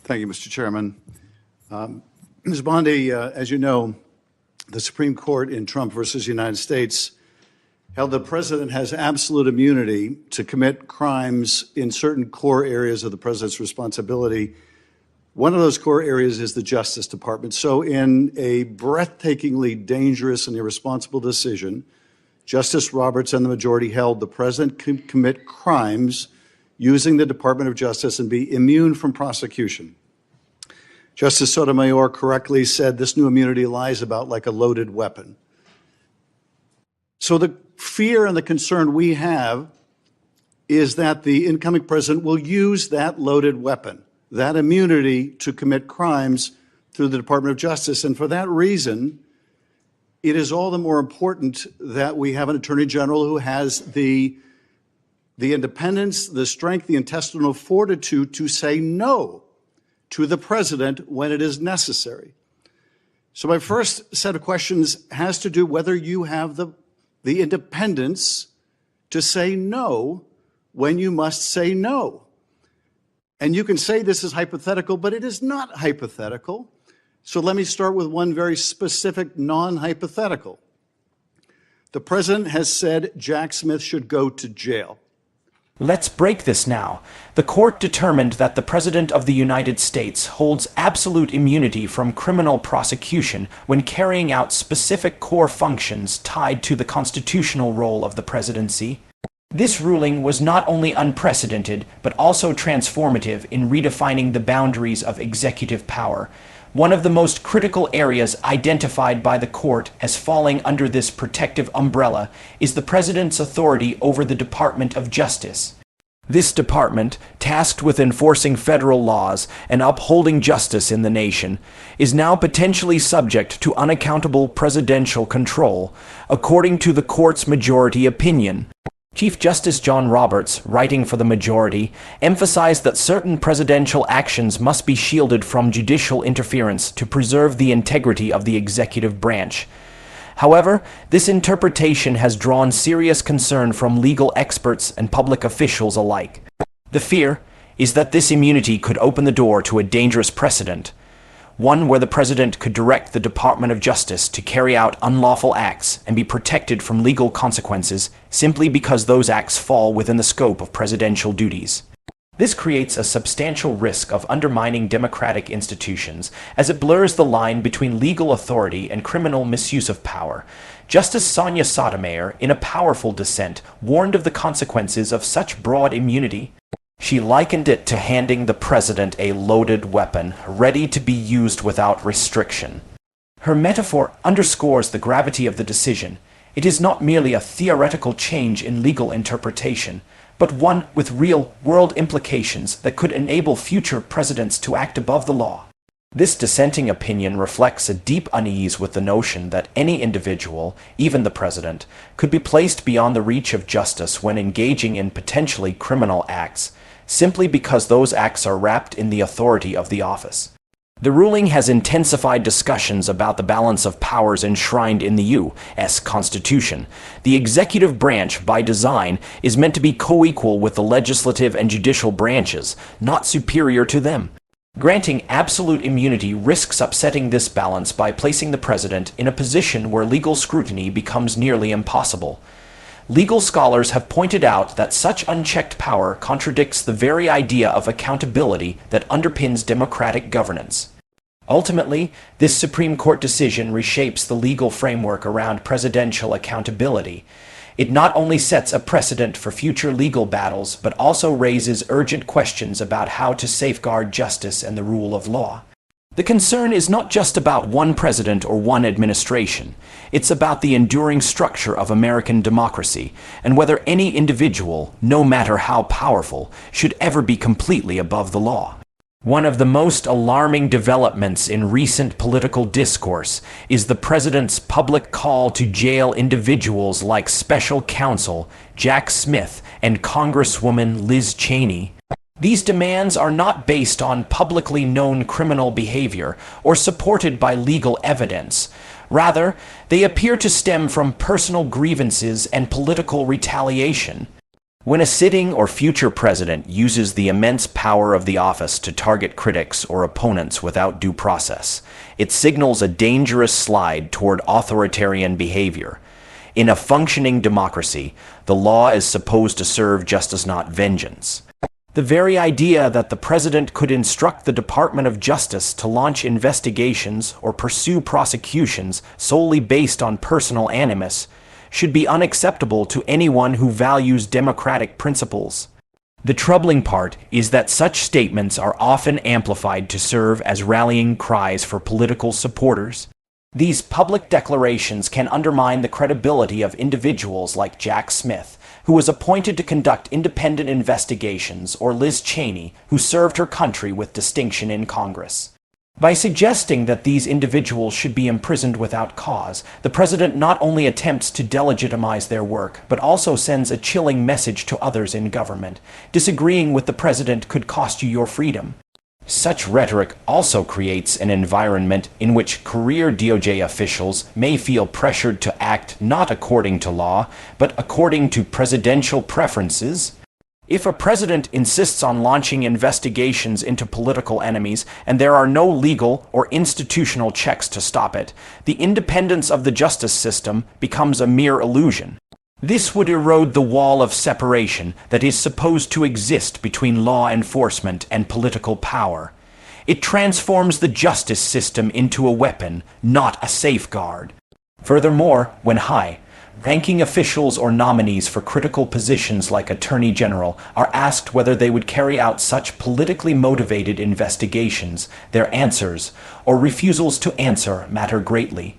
Thank you, Mr. Chairman. Ms. Bondi, as you know, the Supreme Court in Trump versus United States held the president has absolute immunity to commit crimes in certain core areas of the president's responsibility. One of those core areas is the Justice Department. So in a breathtakingly dangerous and irresponsible decision, Justice Roberts and the majority held the president can commit crimes using the Department of Justice and be immune from prosecution. Justice Sotomayor correctly said this new immunity lies about like a loaded weapon. So the fear and the concern we have is that the incoming president will use that loaded weapon, that immunity, to commit crimes through the Department of Justice. And for that reason, it is all the more important that we have an attorney general who has the independence, the strength, the intestinal fortitude to say no to the president when it is necessary. So my first set of questions has to do whether you have the independence to say no when you must say no. And you can say this is hypothetical, but it is not hypothetical. So let me start with one very specific non-hypothetical. The president has said Jack Smith should go to jail. Let's break this now. The court determined that the President of the United States holds absolute immunity from criminal prosecution when carrying out specific core functions tied to the constitutional role of the presidency. This ruling was not only unprecedented, but also transformative in redefining the boundaries of executive power. One of the most critical areas identified by the court as falling under this protective umbrella is the president's authority over the Department of Justice. This department, tasked with enforcing federal laws and upholding justice in the nation, is now potentially subject to unaccountable presidential control, according to the court's majority opinion. Chief Justice John Roberts, writing for the majority, emphasized that certain presidential actions must be shielded from judicial interference to preserve the integrity of the executive branch. However, this interpretation has drawn serious concern from legal experts and public officials alike. The fear is that this immunity could open the door to a dangerous precedent, one where the president could direct the Department of Justice to carry out unlawful acts and be protected from legal consequences simply because those acts fall within the scope of presidential duties. This creates a substantial risk of undermining democratic institutions as it blurs the line between legal authority and criminal misuse of power. Justice Sonia Sotomayor, in a powerful dissent, warned of the consequences of such broad immunity. She likened it to handing the president a loaded weapon, ready to be used without restriction. Her metaphor underscores the gravity of the decision. It is not merely a theoretical change in legal interpretation, but one with real-world implications that could enable future presidents to act above the law. This dissenting opinion reflects a deep unease with the notion that any individual, even the president, could be placed beyond the reach of justice when engaging in potentially criminal acts, simply because those acts are wrapped in the authority of the office. The ruling has intensified discussions about the balance of powers enshrined in the U.S. Constitution. The executive branch, by design, is meant to be co-equal with the legislative and judicial branches, not superior to them. Granting absolute immunity risks upsetting this balance by placing the president in a position where legal scrutiny becomes nearly impossible. Legal scholars have pointed out that such unchecked power contradicts the very idea of accountability that underpins democratic governance. Ultimately, this Supreme Court decision reshapes the legal framework around presidential accountability. It not only sets a precedent for future legal battles, but also raises urgent questions about how to safeguard justice and the rule of law. The concern is not just about one president or one administration. It's about the enduring structure of American democracy and whether any individual, no matter how powerful, should ever be completely above the law. One of the most alarming developments in recent political discourse is the president's public call to jail individuals like Special Counsel Jack Smith and Congresswoman Liz Cheney. These demands are not based on publicly known criminal behavior or supported by legal evidence. Rather, they appear to stem from personal grievances and political retaliation. When a sitting or future president uses the immense power of the office to target critics or opponents without due process, it signals a dangerous slide toward authoritarian behavior. In a functioning democracy, the law is supposed to serve justice, not vengeance. The very idea that the president could instruct the Department of Justice to launch investigations or pursue prosecutions solely based on personal animus should be unacceptable to anyone who values democratic principles. The troubling part is that such statements are often amplified to serve as rallying cries for political supporters. These public declarations can undermine the credibility of individuals like Jack Smith, who was appointed to conduct independent investigations, or Liz Cheney, who served her country with distinction in Congress. By suggesting that these individuals should be imprisoned without cause, the president not only attempts to delegitimize their work, but also sends a chilling message to others in government. Disagreeing with the president could cost you your freedom. Such rhetoric also creates an environment in which career DOJ officials may feel pressured to act not according to law, but according to presidential preferences. If a president insists on launching investigations into political enemies and there are no legal or institutional checks to stop it, the independence of the justice system becomes a mere illusion. This would erode the wall of separation that is supposed to exist between law enforcement and political power. It transforms the justice system into a weapon, not a safeguard. Furthermore, when ranking officials or nominees for critical positions like Attorney General are asked whether they would carry out such politically motivated investigations, their answers, or refusals to answer, matter greatly.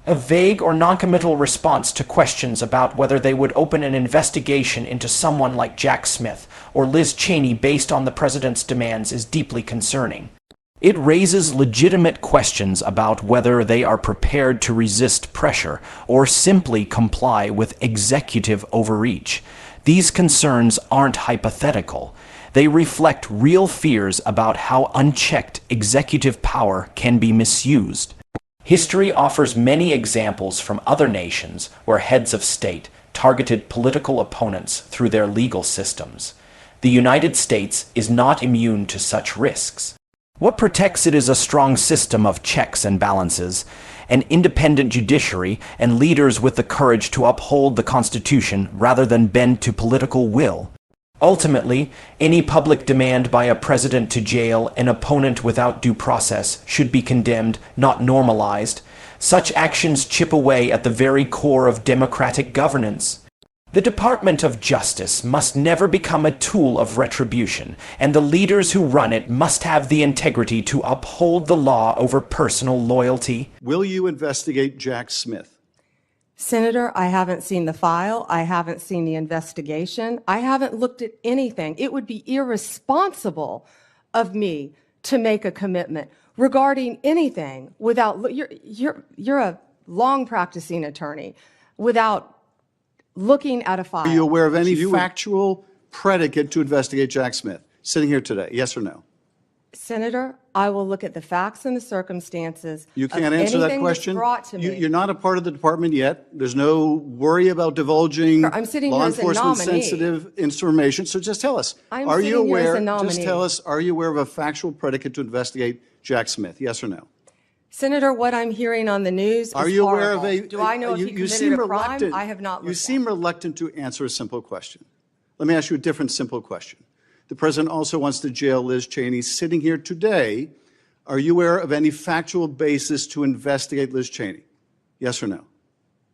A vague or noncommittal response to questions about whether they would open an investigation into someone like Jack Smith or Liz Cheney based on the president's demands is deeply concerning. It raises legitimate questions about whether they are prepared to resist pressure or simply comply with executive overreach. These concerns aren't hypothetical. They reflect real fears about how unchecked executive power can be misused. History offers many examples from other nations where heads of state targeted political opponents through their legal systems. The United States is not immune to such risks. What protects it is a strong system of checks and balances, an independent judiciary, and leaders with the courage to uphold the Constitution rather than bend to political will. Ultimately, any public demand by a president to jail an opponent without due process should be condemned, not normalized. Such actions chip away at the very core of democratic governance. The Department of Justice must never become a tool of retribution, and the leaders who run it must have the integrity to uphold the law over personal loyalty. Will you investigate Jack Smith? Senator, I haven't seen the file. I haven't seen the investigation. I haven't looked at anything. It would be irresponsible of me to make a commitment regarding anything without, you're a long practicing attorney, without looking at a file. Are you aware of any factual predicate to investigate Jack Smith sitting here today? Yes or no? Senator, I will look at the facts and the circumstances. You can't answer that question. Brought to me. You're not a part of the department yet. There's no worry about divulging I'm sitting law here as a enforcement nominee. sensitive information. So just tell us, I'm are you sitting here as aware? a nominee. Just tell us, are you aware of a factual predicate to investigate Jack Smith? Yes or no? Senator, what I'm hearing on the news is Are you aware of horrible. Do I know if he committed a crime? I have not looked You seem reluctant to answer a simple question. Let me ask you a different simple question. The president also wants to jail Liz Cheney. Sitting here today, are you aware of any factual basis to investigate Liz Cheney? Yes or no?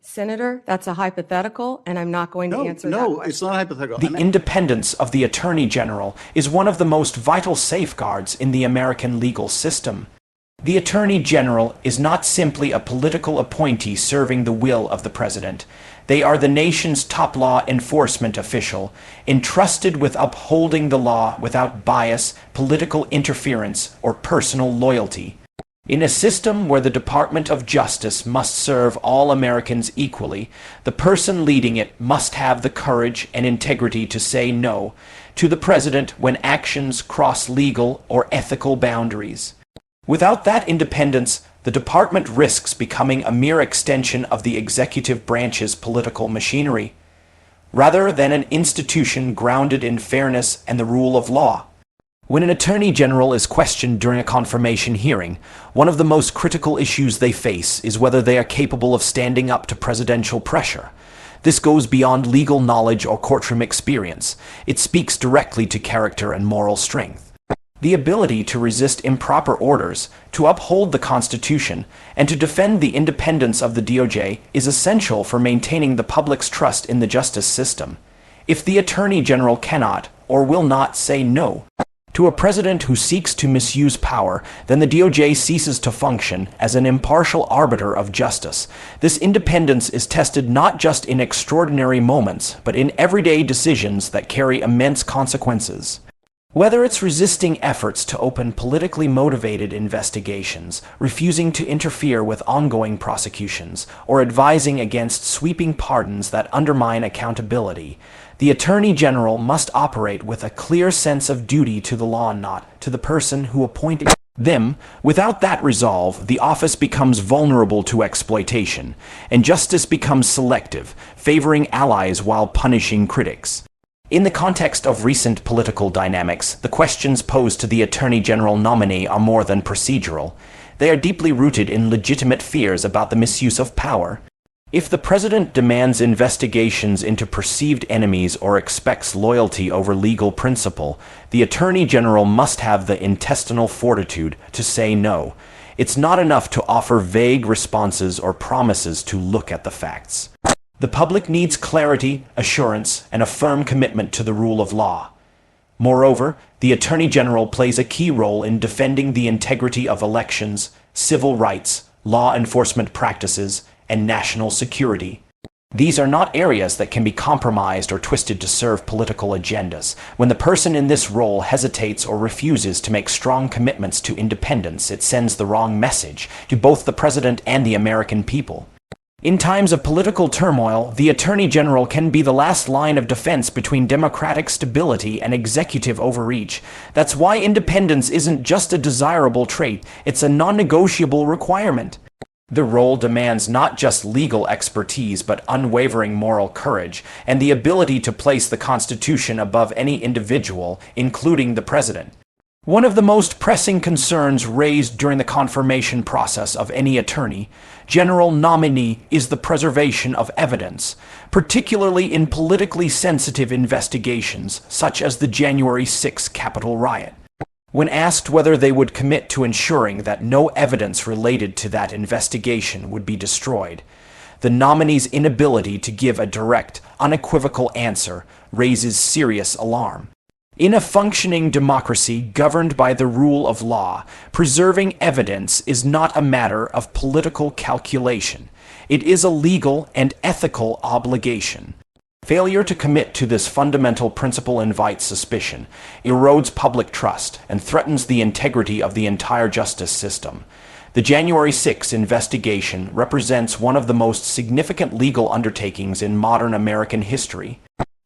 Senator, that's a hypothetical, and I'm not going to answer that question. No, it's not hypothetical. The independence of the Attorney General is one of the most vital safeguards in the American legal system. The Attorney General is not simply a political appointee serving the will of the President. They are the nation's top law enforcement official, entrusted with upholding the law without bias, political interference, or personal loyalty. In a system where the Department of Justice must serve all Americans equally, the person leading it must have the courage and integrity to say no to the President when actions cross legal or ethical boundaries. Without that independence, the department risks becoming a mere extension of the executive branch's political machinery. rather than an institution grounded in fairness and the rule of law. When an attorney general is questioned during a confirmation hearing, one of the most critical issues they face is whether they are capable of standing up to presidential pressure. This goes beyond legal knowledge or courtroom experience. It speaks directly to character and moral strength. The ability to resist improper orders, to uphold the Constitution, and to defend the independence of the DOJ is essential for maintaining the public's trust in the justice system. If the Attorney General cannot or will not say no to a president who seeks to misuse power, then the DOJ ceases to function as an impartial arbiter of justice. This independence is tested not just in extraordinary moments, but in everyday decisions that carry immense consequences. Whether it's resisting efforts to open politically motivated investigations, refusing to interfere with ongoing prosecutions, or advising against sweeping pardons that undermine accountability, the Attorney General must operate with a clear sense of duty to the law, not to the person who appointed them. Without that resolve, the office becomes vulnerable to exploitation, and justice becomes selective, favoring allies while punishing critics. In the context of recent political dynamics, the questions posed to the Attorney General nominee are more than procedural. They are deeply rooted in legitimate fears about the misuse of power. If the president demands investigations into perceived enemies or expects loyalty over legal principle, the Attorney General must have the intestinal fortitude to say no. It's not enough to offer vague responses or promises to look at the facts. The public needs clarity, assurance, and a firm commitment to the rule of law. Moreover, the Attorney General plays a key role in defending the integrity of elections, civil rights, law enforcement practices, and national security. These are not areas that can be compromised or twisted to serve political agendas. When the person in this role hesitates or refuses to make strong commitments to independence, it sends the wrong message to both the president and the American people. In times of political turmoil, the Attorney General can be the last line of defense between democratic stability and executive overreach. That's why independence isn't just a desirable trait, it's a non-negotiable requirement. The role demands not just legal expertise, but unwavering moral courage, and the ability to place the Constitution above any individual, including the president. One of the most pressing concerns raised during the confirmation process of any attorney general nominee is the preservation of evidence, particularly in politically sensitive investigations, such as the January 6 Capitol riot. When asked whether they would commit to ensuring that no evidence related to that investigation would be destroyed, the nominee's inability to give a direct, unequivocal answer raises serious alarm. In a functioning democracy governed by the rule of law, preserving evidence is not a matter of political calculation. It is a legal and ethical obligation. Failure to commit to this fundamental principle invites suspicion, erodes public trust, and threatens the integrity of the entire justice system. The January 6 investigation represents one of the most significant legal undertakings in modern American history.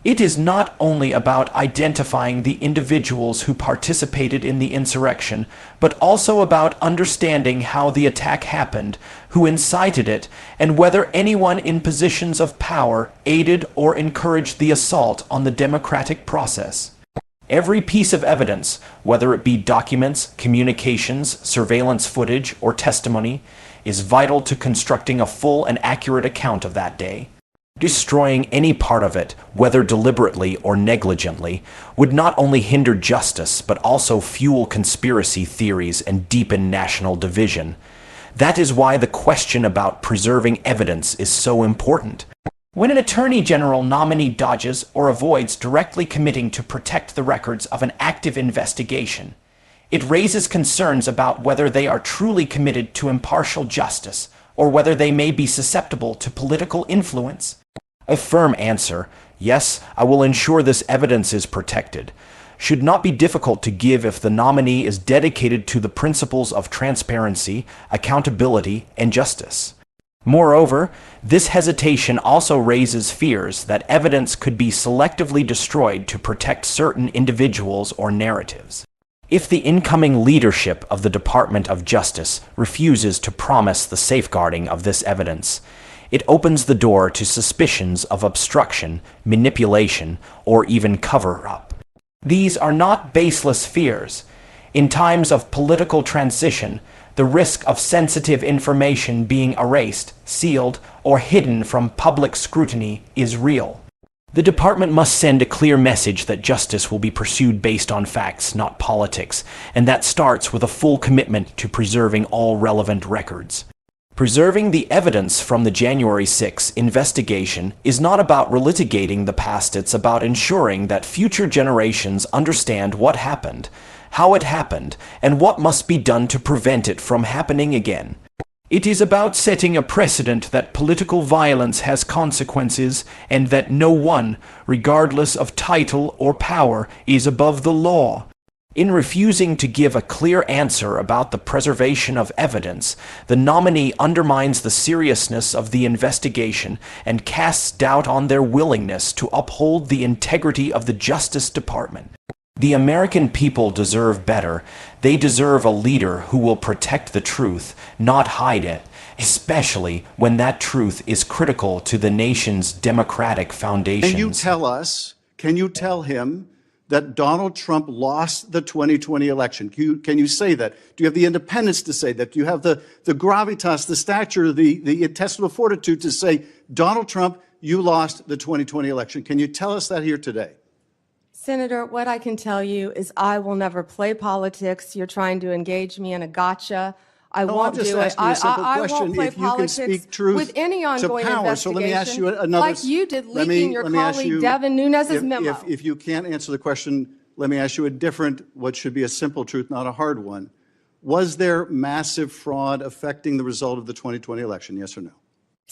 It is not only about identifying the individuals who participated in the insurrection, but also about understanding how the attack happened, who incited it, and whether anyone in positions of power aided or encouraged the assault on the democratic process. Every piece of evidence, whether it be documents, communications, surveillance footage, or testimony, is vital to constructing a full and accurate account of that day. Destroying any part of it, whether deliberately or negligently, would not only hinder justice, but also fuel conspiracy theories and deepen national division. That is why the question about preserving evidence is so important. When an Attorney General nominee dodges or avoids directly committing to protect the records of an active investigation, it raises concerns about whether they are truly committed to impartial justice, or whether they may be susceptible to political influence. A firm answer, yes, I will ensure this evidence is protected, should not be difficult to give if the nominee is dedicated to the principles of transparency, accountability, and justice. Moreover, this hesitation also raises fears that evidence could be selectively destroyed to protect certain individuals or narratives. If the incoming leadership of the Department of Justice refuses to promise the safeguarding of this evidence, It opens the door to suspicions of obstruction, manipulation, or even cover-up. These are not baseless fears. In times of political transition, the risk of sensitive information being erased, sealed, or hidden from public scrutiny is real. The department must send a clear message that justice will be pursued based on facts, not politics, and that starts with a full commitment to preserving all relevant records. Preserving the evidence from the January 6 investigation is not about relitigating the past, it's about ensuring that future generations understand what happened, how it happened, and what must be done to prevent it from happening again. It is about setting a precedent that political violence has consequences and that no one, regardless of title or power, is above the law. In refusing to give a clear answer about the preservation of evidence, the nominee undermines the seriousness of the investigation and casts doubt on their willingness to uphold the integrity of the Justice Department. The American people deserve better. They deserve a leader who will protect the truth, not hide it, especially when that truth is critical to the nation's democratic foundations. Can you tell him that Donald Trump lost the 2020 election? Can you say that? Do you have the independence to say that? Do you have the gravitas, the stature, the intestinal fortitude to say, Donald Trump, you lost the 2020 election? Can you tell us that here today? Senator, what I can tell you is I will never play politics. You're trying to engage me in a gotcha. I won't do it. I won't play politics with any ongoing investigation, so let me ask you another, like you did leaking your colleague Devin Nunes's memo. If you can't answer the question, let me ask you a different, what should be a simple truth, not a hard one. Was there massive fraud affecting the result of the 2020 election, yes or no?